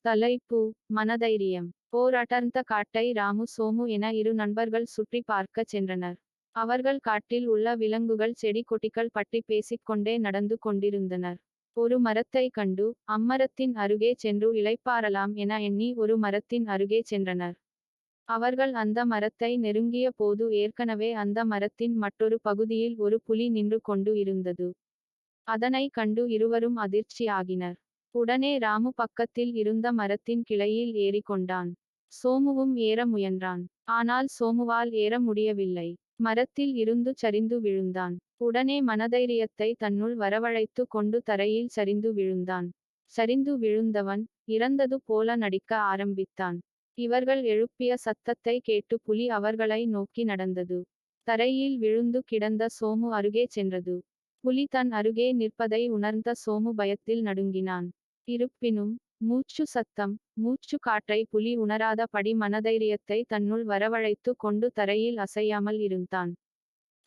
தலைப்பு: மனதைரியம். போர் அடர்ந்த காட்டை ராமு சோமு என இரு நண்பர்கள் சுற்றி பார்க்கச் சென்றனர். அவர்கள் காட்டில் உள்ள விலங்குகள் செடி கொடிகள் பற்றி பேசிக்கொண்டே நடந்து கொண்டிருந்தனர். ஒரு மரத்தை கண்டு அம்மரத்தின் அருகே சென்று இளைப்பாறலாம் என எண்ணி ஒரு மரத்தின் அருகே சென்றனர். அவர்கள் அந்த மரத்தை நெருங்கிய போது ஏற்கனவே அந்த மரத்தின் மற்றொரு பகுதியில் ஒரு புலி நின்று கொண்டு இருந்தது. அதனை கண்டு இருவரும் அதிர்ச்சியாகினர். உடனே ராமு பக்கத்தில் இருந்த மரத்தின் கிளையில் ஏறிக்கொண்டான். சோமுவும் ஏற முயன்றான். ஆனால் சோமுவால் ஏற முடியவில்லை. மரத்தில் இருந்து சரிந்து விழுந்தான். உடனே மனதைரியத்தை தன்னுள் வரவழைத்து கொண்டு தரையில் சரிந்து விழுந்தான். சரிந்து விழுந்தவன் இறந்தது போல நடிக்க ஆரம்பித்தான். இவர்கள் எழுப்பிய சத்தத்தை கேட்டு புலி அவர்களை நோக்கி நடந்தது. தரையில் விழுந்து கிடந்த சோமு அருகே சென்றது. புலி தன் அருகே நிற்பதை உணர்ந்த சோமு பயத்தில் நடுங்கினான். இருப்பினும் மூச்சு சத்தம், மூச்சு காற்றை புலி உணராத படி மனதைரியத்தை தன்னுள் வரவழைத்து கொண்டு தரையில் அசையாமல் இருந்தான்.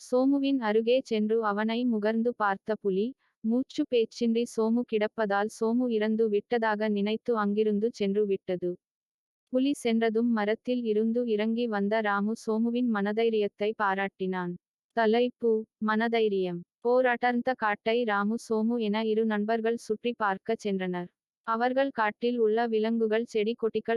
சோமுவின் அருகே சென்று அவனை முகர்ந்து பார்த்த புலி, மூச்சு பேச்சின்றி சோமு கிடப்பதால் சோமு இறந்து விட்டதாக நினைத்து அங்கிருந்து சென்று விட்டது. புலி சென்றதும் மரத்தில் இருந்து இறங்கி வந்த ராமு சோமுவின் மனதைரியத்தை பாராட்டினான். தலைப்பு: மனதைரியம். போர் அடர்ந்த காட்டை ராமு சோமு என இரு நண்பர்கள் சுற்றி பார்க்கச் சென்றனர். அவர்கள் காட்டில் உள்ள விலங்குகள் செடி கொடிகள்